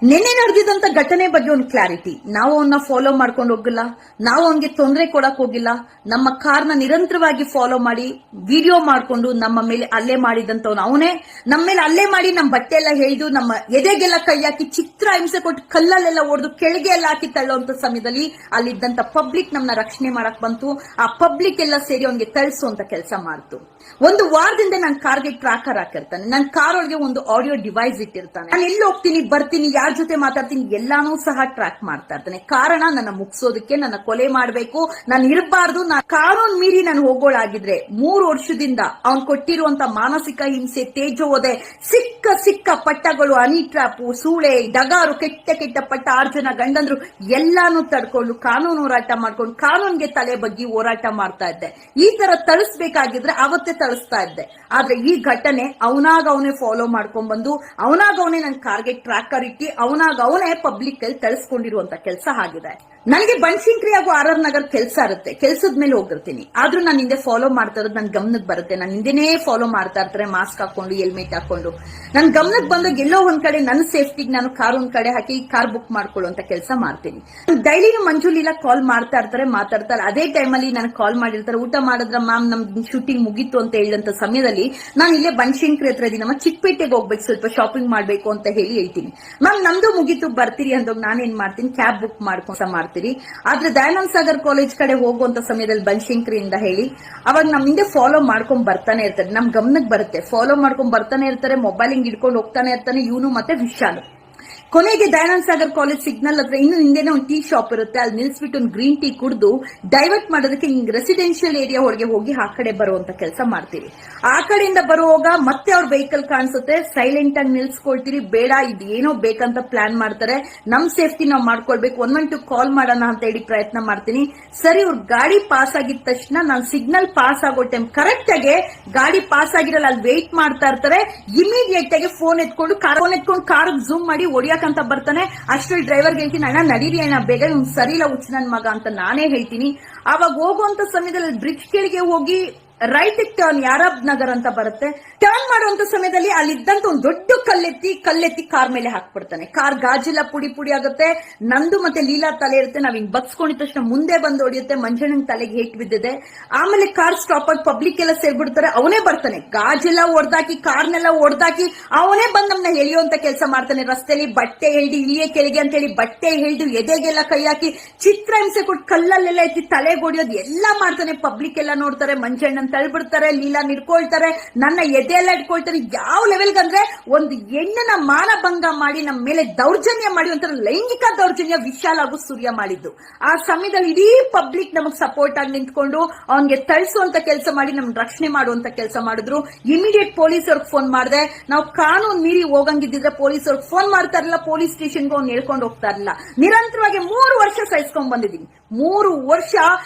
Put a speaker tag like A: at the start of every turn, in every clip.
A: ನಿನ್ನೆ ನಡೆದಿದ್ದಂತ ಘಟನೆ ಬಗ್ಗೆ ಒಂದು ಕ್ಲಾರಿಟಿ. ನಾವು ಅವನ್ನ ಫಾಲೋ ಮಾಡ್ಕೊಂಡು ಹೋಗಿಲ್ಲ, ನಾವು ಅವನಿಗೆ ತೊಂದರೆ ಕೊಡಕ್ ಹೋಗಿಲ್ಲ. ನಮ್ಮ ಕಾರ್ನ ನಿರಂತರವಾಗಿ ಫಾಲೋ ಮಾಡಿ ವಿಡಿಯೋ ಮಾಡ್ಕೊಂಡು ನಮ್ಮ ಮೇಲೆ ಹಲ್ಲೆ ಮಾಡಿದಂತವನು ಅವನೇ. ನಮ್ಮ ಮೇಲೆ ಹಲ್ಲೆ ಮಾಡಿ ನಮ್ಮ ಬಟ್ಟೆ ಎಲ್ಲ ಹೇಳ್ದು ನಮ್ಮ ಎದೆಗೆಲ್ಲ ಕೈ ಹಾಕಿ ಚಿತ್ರ ಹಿಂಸೆ ಕೊಟ್ಟು ಕಲ್ಲಲ್ಲೆಲ್ಲ ಹೊಡೆದು ಕೆಳಗೆ ಎಲ್ಲ ಹಾಕಿ ತಳ್ಳುವಂತ ಸಮಯದಲ್ಲಿ ಅಲ್ಲಿದ್ದಂತ ಪಬ್ಲಿಕ್ ನಮ್ಮನ್ನ ರಕ್ಷಣೆ ಮಾಡಕ್ ಬಂತು. ಆ ಪಬ್ಲಿಕ್ ಎಲ್ಲ ಸೇರಿ ಅವನಿಗೆ ತಳಿಸುವಂತ ಕೆಲಸ ಮಾಡ್ತು. ಒಂದು ವಾರದಿಂದ ನನ್ನ ಕಾರ್ಗೆ ಟ್ರಾಕರ್ ಹಾಕಿರ್ತಾನೆ. ನನ್ನ ಕಾರ್ ಒಳಗೆ ಒಂದು ಆಡಿಯೋ ಡಿವೈಸ್ ಇಟ್ಟಿರ್ತಾನೆ. ನಾನು ಎಲ್ಲಿ ಹೋಗ್ತೀನಿ, ಬರ್ತೀನಿ, ಯಾರ ಜೊತೆ ಮಾತಾಡ್ತೀನಿ ಎಲ್ಲಾನು ಸಹ ಟ್ರ್ಯಾಕ್ ಮಾಡ್ತಾ ಇರ್ತಾನೆ. ಕಾರಣ ನನ್ನ ಮುಗಿಸೋದಕ್ಕೆ, ನನ್ನ ಕೊಲೆ ಮಾಡಬೇಕು, ನಾನು ಇರಬಾರ್ದು. ಕಾನೂನು ಮೀರಿ ನಾನು ಹೋಗೋಳಾಗಿದ್ರೆ 3 ವರ್ಷದಿಂದ ಅವ್ನು ಕೊಟ್ಟಿರುವಂತ ಮಾನಸಿಕ ಹಿಂಸೆ, ತೇಜೋವಧೆ, ಸಿಕ್ಕ ಪಟ್ಟಗಳು, ಹನಿ ಟ್ರಾಪು, ಸೂಳೆ, ಡಗಾರು, ಕೆಟ್ಟ ಪಟ್ಟ 6 ಜನ ಗಂಡಂದ್ರು ಎಲ್ಲಾನು ತಡ್ಕೊಂಡು ಕಾನೂನು ಹೋರಾಟ ಮಾಡ್ಕೊಂಡು ಕಾನೂನ್ಗೆ ತಲೆ ಬಗ್ಗೆ ಹೋರಾಟ ಮಾಡ್ತಾ ಇದ್ದೆ. ಈ ತರ ತಳಿಸ್ಬೇಕಾಗಿದ್ರೆ ಅವತ್ತೇ ತಳಿಸ್ತಾ ಇದ್ದೆ. ಆದ್ರೆ ಈ ಘಟನೆ ಅವನಾಗ ಅವನೇ ಫಾಲೋ ಮಾಡ್ಕೊಂಡ್ ಬಂದು ಅವನಾಗ ಅವನೇ ನನ್ನ ಕಾರ್ಗೆ ಟ್ರ್ಯಾಕರ್ ಇಟ್ಟಿ ಅವನಾಗ ಅವನೇ ಪಬ್ಲಿಕ್ ಅಲ್ಲಿ ತಳಿಸ್ಕೊಂಡಿರುವಂತ ಕೆಲಸ ಆಗಿದೆ. ನನಗೆ ಬನಶಂಕರಿ ಹಾಗೂ RR ನಗರ್ ಕೆಲಸ ಇರುತ್ತೆ, ಕೆಲಸದ ಮೇಲೆ ಹೋಗಿರ್ತೀನಿ. ಆದ್ರೂ ನಾನು ಹಿಂದೆ ಫಾಲೋ ಮಾಡ್ತಾ ಇರೋದು ನನ್ ಗಮನಕ್ಕೆ ಬರುತ್ತೆ. ನಾನು ಹಿಂದೆನೇ ಫಾಲೋ ಮಾಡ್ತಾ ಇರ್ತಾರೆ, ಮಾಸ್ಕ್ ಹಾಕೊಂಡು ಹೆಲ್ಮೆಟ್ ಹಾಕೊಂಡು. ನನ್ ಗಮನಕ್ಕೆ ಬಂದಾಗ ಎಲ್ಲೋ ಒಂದ್ ಕಡೆ ನನ್ನ ಸೇಫ್ಟಿಗೆ ನಾನು ಕಾರ್ ಒಂದ್ ಕಡೆ ಹಾಕಿ ಕಾರ್ ಬುಕ್ ಮಾಡ್ಕೊಳ್ಳುವಂತ ಕೆಲಸ ಮಾಡ್ತೀನಿ. ಡೈಲಿನೂ ಮಂಜುಲಿಲ್ಲ ಕಾಲ್ ಮಾಡ್ತಾ ಇರ್ತಾರೆ, ಮಾತಾಡ್ತಾರೆ. ಅದೇ ಟೈಮಲ್ಲಿ ನನಗೆ ಕಾಲ್ ಮಾಡಿರ್ತಾರೆ, ಊಟ ಮಾಡಿದ್ರ ಮ್ಯಾಮ್ ನಮ್ ಶೂಟಿಂಗ್ ಮುಗೀತು ಅಂತ ಹೇಳಿದಂತ ಸಮಯದಲ್ಲಿ ನಾನು ಇಲ್ಲೇ ಬನಶಂಕರಿ ಹತ್ರ ಇದೀನಿ, ನಮ್ಮ ಚಿಕ್ಕಪೇಟೆಗೆ ಹೋಗ್ಬೇಕು, ಸ್ವಲ್ಪ ಶಾಪಿಂಗ್ ಮಾಡ್ಬೇಕು ಅಂತ ಹೇಳ್ತೀನಿ. ಮ್ಯಾಮ್ ನಮ್ದು ಮುಗೀತು ಬರ್ತೀರಿ ಅಂದಾಗ ನಾನೇನ್ ಮಾಡ್ತೀನಿ, ಕ್ಯಾಬ್ ಬುಕ್ ಮಾಡ್ಕೊಂಡು ಮಾಡ್ತೀನಿ. ಆದ್ರೆ ದಯಾನಂದ ಸಾಗರ್ ಕಾಲೇಜ್ ಕಡೆ ಹೋಗುವಂತ ಸಮಯದಲ್ಲಿ ಬನಶಂಕರಿಯಿಂದ ಹೇಳಿ ಅವಾಗ ನಮ್ ಹಿಂದೆ ಫಾಲೋ ಮಾಡ್ಕೊಂಡ್ ಬರ್ತಾನೆ ಇರ್ತಾರೆ. ನಮ್ ಗಮನಕ್ಕೆ ಬರುತ್ತೆ, ಫಾಲೋ ಮಾಡ್ಕೊಂಡ್ ಬರ್ತಾನೆ ಇರ್ತಾರೆ, ಮೊಬೈಲ್ ಹಿಂಗ್ ಹಿಡ್ಕೊಂಡು ಹೋಗ್ತಾನೆ ಇರ್ತಾನೆ ಇವನು ಮತ್ತೆ ವಿಶಾಲ್. ಕೊನೆಗೆ ದಯಾನಂದ ಸಾಗರ್ ಕಾಲೇಜ್ ಸಿಗ್ನಲ್ ಹತ್ರ ಇನ್ನು ಹಿಂದೆನೆ ಒಂದು ಟೀ ಶಾಪ್ ಇರುತ್ತೆ, ಅಲ್ಲಿ ನಿಲ್ಸ್ಬಿಟ್ಟು ಒಂದು ಗ್ರೀನ್ ಟೀ ಕುಡಿದು ಡೈವರ್ಟ್ ಮಾಡೋದಕ್ಕೆ ಹಿಂಗ್ ರೆಸಿಡೆನ್ಶಿಯಲ್ ಏರಿಯಾ ಒಳಗೆ ಹೋಗಿ ಆ ಕಡೆ ಬರುವಂತ ಕೆಲಸ ಮಾಡ್ತೀವಿ. ಆ ಕಡೆಯಿಂದ ಬರುವಾಗ ಮತ್ತೆ ಅವ್ರ ವೆಹಿಕಲ್ ಕಾಣಿಸುತ್ತೆ, ಸೈಲೆಂಟ್ ಆಗಿ ನಿಲ್ಸ್ಕೊಳ್ತೀರಿ. ಬೇಡ ಇದು ಏನೋ ಬೇಕಂತ ಪ್ಲಾನ್ ಮಾಡ್ತಾರೆ, ನಮ್ ಸೇಫ್ಟಿ ನಾವು ಮಾಡ್ಕೊಳ್ಬೇಕು, 112 ಕಾಲ್ ಮಾಡೋಣ ಅಂತ ಹೇಳಿ ಪ್ರಯತ್ನ ಮಾಡ್ತೀನಿ. ಸರಿ, ಅವ್ರ ಗಾಡಿ ಪಾಸ್ ಆಗಿದ ತಕ್ಷಣ ನಾನು ಸಿಗ್ನಲ್ ಪಾಸ್ ಆಗೋ ಟೈಮ್ ಕರೆಕ್ಟ್ ಆಗಿ ಗಾಡಿ ಪಾಸ್ ಆಗಿರಲ್ಲ, ಅಲ್ಲಿ ವೇಟ್ ಮಾಡ್ತಾ ಇರ್ತಾರೆ. ಇಮಿಡಿಯೇಟ್ ಆಗಿ ಫೋನ್ ಎತ್ಕೊಂಡು ಕಾರ್ ಝೂಮ್ ಮಾಡಿ ಹೊಡಿಯಕ್ ಅಂತ ಬರ್ತಾನೆ. ಅಷ್ಟರಲ್ಲಿ ಡ್ರೈವರ್ಗೆ ಹೇಳ್ತೀನಿ, ಅಣ್ಣ ನಡೀರಿ ಅಣ್ಣ ಬೇಗ, ಸರಿ ಇಲ್ಲ ಹುಚ್ಚ ನನ್ ಮಗ ಅಂತ ನಾನೇ ಹೇಳ್ತೀನಿ. ಅವಾಗ ಹೋಗುವಂತ ಸಮಯದಲ್ಲಿ ಬ್ರಿಡ್ಜ್ ಕೆಳಗೆ ಹೋಗಿ ರೈಟ್ ಟರ್ನ್, ಯಾರಬ್ ನಗರ್ ಅಂತ ಬರುತ್ತೆ, ಟರ್ನ್ ಮಾಡುವಂತ ಸಮಯದಲ್ಲಿ ಅಲ್ಲಿದ್ದಂತ ಒಂದು ದೊಡ್ಡ ಕಲ್ಲೆತ್ತಿ ಕಾರ್ ಮೇಲೆ ಹಾಕ್ಬಿಡ್ತಾನೆ. ಕಾರ್ ಗಾಜೆಲ್ಲ ಪುಡಿ ಆಗುತ್ತೆ. ನಂದು ಮತ್ತೆ ಲೀಲಾ ತಲೆ ಇರುತ್ತೆ, ನಾವ್ ಹಿಂಗ್ ಬಗ್ಸ್ಕೊಂಡಿದ ತಕ್ಷಣ ಮುಂದೆ ಬಂದು ಹೊಡಿಯುತ್ತೆ. ಮಂಜಣ್ಣನ ತಲೆಗೆ ಹೇಟ್ ಬಿದ್ದಿದೆ. ಆಮೇಲೆ ಕಾರ್ ಸ್ಟಾಪ್ ಆಗಿ ಪಬ್ಲಿಕ್ ಎಲ್ಲ ಸೇರ್ಬಿಡ್ತಾರೆ. ಅವನೇ ಬರ್ತಾನೆ, ಗಾಜೆಲ್ಲ ಹೊಡೆದಾಕಿ, ಕಾರ್ನೆಲ್ಲ ಹೊಡೆದಾಕಿ ಅವನೇ ಬಂದ್ ನಮ್ನ ಎಳಿಯುವಂತ ಕೆಲಸ ಮಾಡ್ತಾನೆ. ರಸ್ತೆಯಲ್ಲಿ ಬಟ್ಟೆ ಹಿಡಿದು ಇಳಿಯೇ ಕೆಳಗೆ ಅಂತ ಹೇಳಿ ಬಟ್ಟೆ ಹಿಡಿದು ಎದೆಗೆಲ್ಲ ಕೈ ಹಾಕಿ ಚಿತ್ರ ಹಿಂಸೆ ಕೊಟ್ಟು ಕಲ್ಲಲ್ಲೆಲ್ಲ ಎತ್ತಿ ತಲೆಗೆ ಹೊಡಿಯೋದು ಎಲ್ಲ ಮಾಡ್ತಾನೆ. ಪಬ್ಲಿಕ್ ಎಲ್ಲ ನೋಡ್ತಾರೆ, ಮಂಜಣ್ಣನ ತಳ್ಬಿಡ್ತಾರೆ, ಲೀಲಾ ನಿಡ್ಕೊಳ್ತಾರೆ, ನನ್ನ ಎದೆ ಎಲ್ಲ ಇಟ್ಕೊಳ್ತಾರೆ. ಯಾವ ಲೆವೆಲ್ಗೆ ಅಂದ್ರೆ ಒಂದು ಹೆಣ್ಣನ ಮಾನಭಂಗ ಮಾಡಿ ನಮ್ಮ ಮೇಲೆ ದೌರ್ಜನ್ಯ ಮಾಡಿ, ಒಂಥರ ಲೈಂಗಿಕ ದೌರ್ಜನ್ಯ ವಿಶಾಲ್ ಹಾಗೂ ಸೂರ್ಯ ಮಾಡಿದ್ದು. ಆ ಸಮಯದಲ್ಲಿ ಇಡೀ ಪಬ್ಲಿಕ್ ನಮಗ್ ಸಪೋರ್ಟ್ ಆಗಿ ನಿಂತ್ಕೊಂಡು ಅವನ್ಗೆ ತಳಿಸುವಂತ ಕೆಲಸ ಮಾಡಿ ನಮ್ಗೆ ರಕ್ಷಣೆ ಮಾಡುವಂತ ಕೆಲಸ ಮಾಡಿದ್ರು. ಇಮಿಡಿಯೇಟ್ ಪೊಲೀಸ್ ಅವ್ರಿಗೆ ಫೋನ್ ಮಾಡಿದೆ. ನಾವು ಕಾನೂನು ಮೀರಿ ಹೋಗಂಗಿದ್ದಿದ್ರೆ ಪೊಲೀಸ್ ಅವ್ರಿಗೆ ಫೋನ್ ಮಾಡ್ತಾ ಇರಲಿಲ್ಲ, ಪೊಲೀಸ್ ಸ್ಟೇಷನ್ಗೆ ಅವ್ನು ಹೇಳ್ಕೊಂಡು ಹೋಗ್ತಾ ಇರಲಿಲ್ಲ. ನಿರಂತರವಾಗಿ 3 ವರ್ಷ ಸಹಿಸ್ಕೊಂಡ್ ಬಂದಿದ್ದೀನಿ. 3 ವರ್ಷ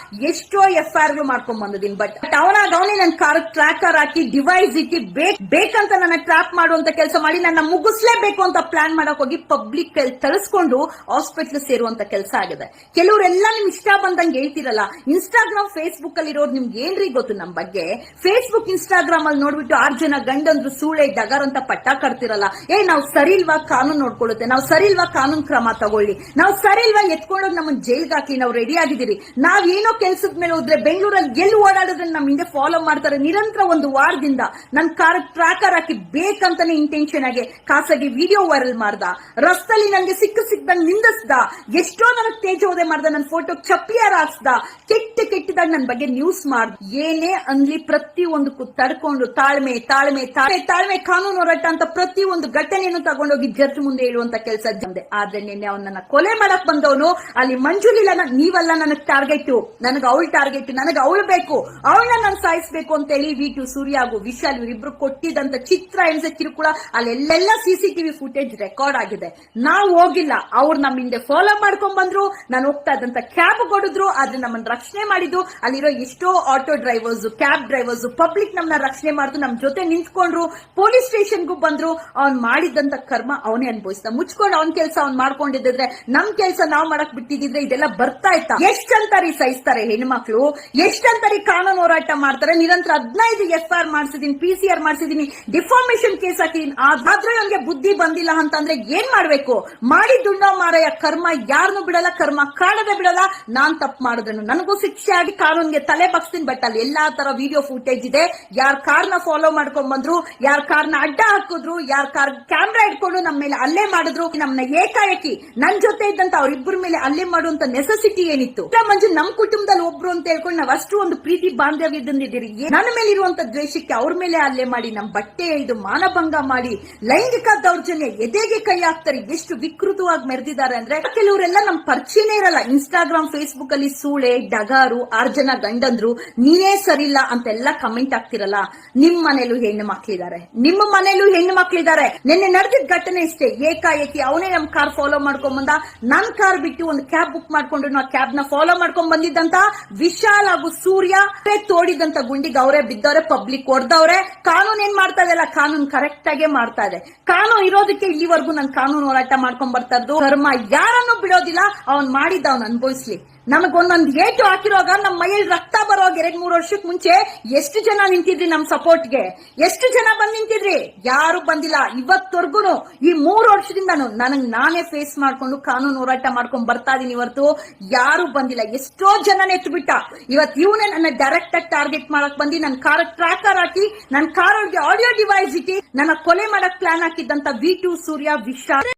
A: ಎಷ್ಟೋ FIR ಮಾಡ್ಕೊಂಡ್ ಬಂದಿದ್ದೀನಿ. ಬಟ್ ಅವನೇ ನನ್ನ ಕಾರ್ ಟ್ರ್ಯಾಕರ್ ಹಾಕಿ ಡಿವೈಸ್ ಇಟ್ಟಿ ಬೇಕಂತ ನನ್ನ ಟ್ರ್ಯಾಪ್ ಮಾಡುವಂತ ಕೆಲಸ ಮಾಡಿ ನನ್ನ ಮುಗಿಸ್ಲೇಬೇಕು ಅಂತ ಪ್ಲಾನ್ ಮಾಡಕ್ ಹೋಗಿ ಪಬ್ಲಿಕ್ ತಳಿಸ್ಕೊಂಡು ಹಾಸ್ಪಿಟಲ್ ಸೇರುವಂತ ಕೆಲಸ ಆಗಿದೆ. ಕೆಲವರೆಲ್ಲ ನಿಮ್ ಇಷ್ಟ ಬಂದಂಗೆ ಹೇಳ್ತಿರಲ್ಲ. ಇನ್ಸ್ಟಾಗ್ರಾಮ್ ಫೇಸ್ಬುಕ್ ಅಲ್ಲಿ ಇರೋರು ನಿಮ್ಗೆ ಏನ್ರಿ ಗೊತ್ತು ನಮ್ ಬಗ್ಗೆ? ಫೇಸ್ಬುಕ್ ಇನ್ಸ್ಟಾಗ್ರಾಮ್ ಅಲ್ಲಿ ನೋಡ್ಬಿಟ್ಟು 6 ಜನ ಗಂಡಂದ್ರು ಸೂಳೆ ಡಗರ್ ಅಂತ ಪಟ್ಟ ಕಟ್ತಿರಲ್ಲ. ನಾವು ಸರಿ ಇಲ್ವಾ ಕಾನೂನು ನೋಡ್ಕೊಳ್ಳುತ್ತೆ, ನಾವು ಸರಿ ಇಲ್ವಾ ಕಾನೂನು ಕ್ರಮ ತಗೊಳ್ಳಿ, ನಾವು ಸರಿ ಇಲ್ವಾ ಎತ್ಕೊಂಡೋಗಿ ನಮ್ಮನ್ನ ಜೈಲ್ಗೆ ಹಾಕಿ ನಾವು ರೆಡಿ ಆಗಿದ್ದೀರಿ. ನಾವ್ ಏನೋ ಕೆಲ್ಸದ ಮೇಲೆ ಹೋದ್ರೆ ಬೆಂಗಳೂರಲ್ಲಿ ಎಲ್ಲಿ ಓಡಾಡಿದ್ರೆ ನಮ್ ಹಿಂದೆ ಫಾಲೋ ಮಾಡ್ತಾರೆ. ನಿರಂತರ 1 ವಾರದಿಂದ ನನ್ನ ಕಾರ್ ಟ್ರ್ಯಾಕರ್ ಹಾಕಿ ಬೇಕಂತಾನೆ ಇಂಟೆನ್ಷನ್ ಆಗಿ ಖಾಸಗಿ ವಿಡಿಯೋ ವೈರಲ್ ಮಾಡ್ದ, ರಸ್ತೆಯಲ್ಲಿ ನನಗೆ ಸಿಕ್ಕದಂಗ್ ನಿಂದಿಸ್ದ, ಎಷ್ಟೋ ನನಗೆ ತೇಜೋವಧೆ ಮಾಡ್ದ, ನನ್ನ ಫೋಟೋ ಚಪ್ಪಿಯಾರ ಹಾಕ್ಸ್ದ, ಕೆಟ್ಟದಾಗ ನನ್ನ ಬಗ್ಗೆ ನ್ಯೂಸ್ ಮಾಡ್ದ. ಏನೇ ಅನ್ಲಿ ಪ್ರತಿ ಒಂದಕ್ಕೂ ತಡ್ಕೊಂಡು ತಾಳ್ಮೆ ಕಾನೂನು ಹೋರಾಟ ಅಂತ ಪ್ರತಿ ಒಂದು ಘಟನೆಯನ್ನು ತಗೊಂಡೋಗಿ ಜಡ್ಜ್ ಮುಂದೆ ಹೇಳುವಂತ ಕೆಲಸ ಜಂದೆ. ಆದ್ರೆ ನಿನ್ನೆ ಅವನನ್ನ ಕೊಲೆ ಮಾಡಕ್ ಬಂದವನು ಅಲ್ಲಿ ಮಂಜುಲಿಲ್ಲ, ನೀವಲ್ಲ ನನಗ್ ಟಾರ್ಗೆಟ್, ನನಗೆ ಅವಳು ಟಾರ್ಗೆಟ್, ನನಗೆ ಅವಳು ಬೇಕು, ಅವಳನ್ನ ನಾನು ಸಾಯಿಸ್ಬೇಕು ಅಂತ ಹೇಳಿ V2 ಸೂರ್ಯ ಹಾಗೂ ವಿಶಾಲ್ ಇವರಿಬ್ರು ಕೊಟ್ಟಿದ್ದಂತ ಚಿತ್ರ ಹಿಂಸೆ ಕಿರುಕುಳ ಅಲ್ಲೆಲ್ಲ CCTV ಫುಟೇಜ್ ರೆಕಾರ್ಡ್ ಆಗಿದೆ. ನಾವು ಹೋಗಿಲ್ಲ, ಅವ್ರು ನಮ್ಮ ಹಿಂದೆ ಫಾಲೋ ಮಾಡ್ಕೊಂಡ್ ಬಂದ್ರು. ನಾನು ಹೋಗ್ತಾ ಇದ್ದಂತ ಕ್ಯಾಬ್ ಕೊಡಿದ್ರು, ಆದ್ರೆ ನಮ್ಮನ್ನ ರಕ್ಷಣೆ ಮಾಡಿದ್ದು ಅಲ್ಲಿರೋ ಎಷ್ಟೋ auto drivers, cab drivers, public ನಮ್ಮನ್ನ ರಕ್ಷಣೆ ಮಾಡಿದ್ರು, ನಮ್ ಜೊತೆ ನಿಂತ್ಕೊಂಡ್ರು, ಪೊಲೀಸ್ ಸ್ಟೇಷನ್ಗೂ ಬಂದ್ರು. ಅವ್ನ್ ಮಾಡಿದಂತ ಕರ್ಮ ಅವನೇ ಅನುಭವಿಸ್ದ. ಮುಚ್ಕೊಂಡು ಅವ್ನ ಕೆಲಸ ಅವ್ನ್ ಮಾಡ್ಕೊಂಡಿದ್ರೆ ನಮ್ ಕೆಲಸ ನಾವ್ ಮಾಡಕ್ ಬಿಟ್ಟಿದ್ರೆ ಇದೆಲ್ಲ ಬರ್ತಾ ಇತ್ತ? ಎಷ್ಟಂತಾರಿ ಸಹಿಸ್ತಾರೆ ಹೆಣ್ಮಕ್ಳು, ಎಷ್ಟಂತಾರಿ ಕಾನೂನು ಹೋರಾಟ ಮಾಡ್ತಾರೆ. ನಿರಂತರ 15 FIR ಮಾಡಿಸಿದೀನಿ, PCR ಮಾಡಿಸಿದೀನಿ, ಡಿಫಾರ್ಮೇಶನ್ ಕೇಸ್ ಹಾಕಿದೀನಿ. ಆದ್ರೆ ಅವ್ನಿಗೆ ಬುದ್ಧಿ ಬಂದಿಲ್ಲ ಅಂತಂದ್ರೆ ಏನ್ ಮಾಡ್ಬೇಕು? ಮಾಡಿದ್ದುಣ್ಣೋ ಮಾರಾಯ, ಕರ್ಮ ಯಾರನ್ನು ಬಿಡಲ್ಲ, ಕರ್ಮ ಕಾಣದೆ ಬಿಡಲ್ಲ. ನಾನ್ ತಪ್ಪು ಮಾಡಿದ್ರು ನನಗೂ ಶಿಕ್ಷೆ ಆಗಿ ಕಾನೂನ್ಗೆ ತಲೆ ಬಗ್ಸ್ತೀನಿ. ಬಟ್ ಅಲ್ಲಿ ಎಲ್ಲಾ ತರ ವಿಡಿಯೋ ಫುಟೇಜ್ ಇದೆ. ಯಾರ್ ಕಾರ್ನ ಫಾಲೋ ಮಾಡ್ಕೊಂಡ್ ಬಂದ್ರು, ಯಾರ್ ಕಾರ್ನ ಅಡ್ಡ ಹಾಕಿದ್ರು, ಯಾರ್ ಕಾರ್ ಕ್ಯಾಮ್ರಾ ಇಟ್ಕೊಂಡು ನಮ್ಮ ಮೇಲೆ ಅಲ್ಲೇ ಮಾಡಿದ್ರು, ನಮ್ನ ಏಕಾಏಕಿ ನನ್ ಜೊತೆ ಇದ್ದಂತ ಅವ್ರಿಬ್ಬರ ಮೇಲೆ ಅಲ್ಲೇ ಮಾಡುವಂತ ನೆಸೆಸಿಟಿ ಏನಿತ್ತು? ಮಂಜು ನಮ್ ಕುಟುಂಬದಲ್ಲಿ ಒಬ್ರು ಅಂತ ಹೇಳ್ಕೊಂಡು ನಾವ್ ಅಷ್ಟು ಒಂದು ಪ್ರೀತಿ ಬಾಂಧವ್ಯದಿಂದಿದ್ದೀರಿ. ನನ್ನ ಮೇಲೆ ಇರುವಂತ ದ್ವೇಷಕ್ಕೆ ಅವ್ರ ಮೇಲೆ ಅಲ್ಲೇ ಮಾಡಿ, ನಮ್ ಬಟ್ಟೆ ಇದು ಮಾನಭಂಗ ಮಾಡಿ, ಲೈಂಗಿಕ ದೌರ್ಜನ್ಯ, ಎದೆಗೆ ಕೈ ಹಾಕ್ತಾರೆ. ಎಷ್ಟು ವಿಕೃತವಾಗಿ ಮೆರೆದಿದ್ದಾರೆ ಅಂದ್ರೆ, ಕೆಲವರೆಲ್ಲ ನಮ್ ಪರಿಚಯನೇ ಇರಲ್ಲ. ಇನ್ಸ್ಟಾಗ್ರಾಮ್, ಫೇಸ್ಬುಕ್ ಅಲ್ಲಿ ಸೂಳೆ, ಡಗಾರು, 6 ಜನ ಗಂಡಂದ್ರು, ನೀನೇ ಸರಿಲ್ಲ ಅಂತೆಲ್ಲ ಕಮೆಂಟ್ ಆಗ್ತಿರಲ್ಲ. ನಿಮ್ ಮನೇಲೂ ಹೆಣ್ಣು ಮಕ್ಳಿದ್ದಾರೆ, ನಿಮ್ಮ ಮನೇಲೂ ಹೆಣ್ಣು ಮಕ್ಳಿದ್ದಾರೆ. ನಿನ್ನೆ ನಡೆದಿದ್ದ ಘಟನೆ ಇಷ್ಟೇ. ಏಕಾಏಕಿ ಅವನೇ ನಮ್ ಕಾರ್ ಫಾಲೋ ಮಾಡ್ಕೊಂಡ್ ಬಂದ. ನನ್ ಕಾರ್ ಬಿಟ್ಟು ಒಂದು ಕ್ಯಾಬ್ ಬುಕ್ ಮಾಡ್ಕೊಂಡು ಆ ಕ್ಯಾಬ್ ನ ಫಾಲೋ ಮಾಡ್ಕೊಂಡ್ ಬಂದಿದ್ದಂತ ವಿಶಾಲ್ ಹಾಗೂ ಸೂರ್ಯ ತೋಡಿದಂತ ಗುಂಡಿಗೆ ಅವರೇ ಬಿದ್ದವ್ರೆ, ಪಬ್ಲಿಕ್ ಹೊಡೆದವ್ರೆ. ಕಾನೂನು ಏನ್ ಮಾಡ್ತಾ ಇದೆಲ್ಲ, ಕಾನೂನು ಕರೆಕ್ಟ್ ಆಗೇ ಮಾಡ್ತಾ ಇದೆ. ಕಾನೂನು ಇರೋದಕ್ಕೆ ಇಲ್ಲಿವರೆಗೂ ನಾನು ಕಾನೂನು ಹೋರಾಟ ಮಾಡ್ಕೊಂಡ್ ಬರ್ತಾ ಇದ್ದು. ಕರ್ಮ ಯಾರನ್ನು ಬಿಡೋದಿಲ್ಲ, ಅವನ್ ಮಾಡಿದ್ದ ಅವ್ನ್ ಅನ್ಭವಿಸ್ಲಿ. ನಮಗೊಂದೊಂದು ಏಟು ಹಾಕಿರುವಾಗ ನಮ್ಮ ಮೈಯಲ್ಲಿ ರಕ್ತ ಬರುವಾಗ 2-3 ವರ್ಷಕ್ಕೆ ಮುಂಚೆ ಎಷ್ಟು ಜನ ನಿಂತಿದ್ರಿ ನಮ್ ಸಪೋರ್ಟ್ಗೆ? ಎಷ್ಟು ಜನ ಬಂದ್ ನಿಂತಿದ್ರಿ? ಯಾರು ಬಂದಿಲ್ಲ. ಇವತ್ತವರೆಗೂ ಈ 3 ವರ್ಷದಿಂದನು ನಾನೇ ಫೇಸ್ ಮಾಡ್ಕೊಂಡು ಕಾನೂನು ಹೋರಾಟ ಮಾಡ್ಕೊಂಡ್ ಬರ್ತಾ ಇದೀನಿ. ಇವತ್ತು ಯಾರು ಬಂದಿಲ್ಲ. ಎಷ್ಟೋ ಜನ ಎತ್ತು ಬಿಟ್ಟ. ಇವತ್ತು ಇವನೇ ನನ್ನ ಡೈರೆಕ್ಟ್ ಆಗಿ ಟಾರ್ಗೆಟ್ ಮಾಡಕ್ ಬಂದಿ, ನನ್ನ ಕಾರ್ ಟ್ರ್ಯಾಕರ್ ಹಾಕಿ, ನನ್ನ ಕಾರ್ ಆಡಿಯೋ ಡಿವೈಸ್ ಇಟ್ಟಿ ನನ್ನ ಕೊಲೆ ಮಾಡಕ್ ಪ್ಲಾನ್ ಹಾಕಿದ್ದಂತ V2 ಸೂರ್ಯ, ವಿಶಾಲ್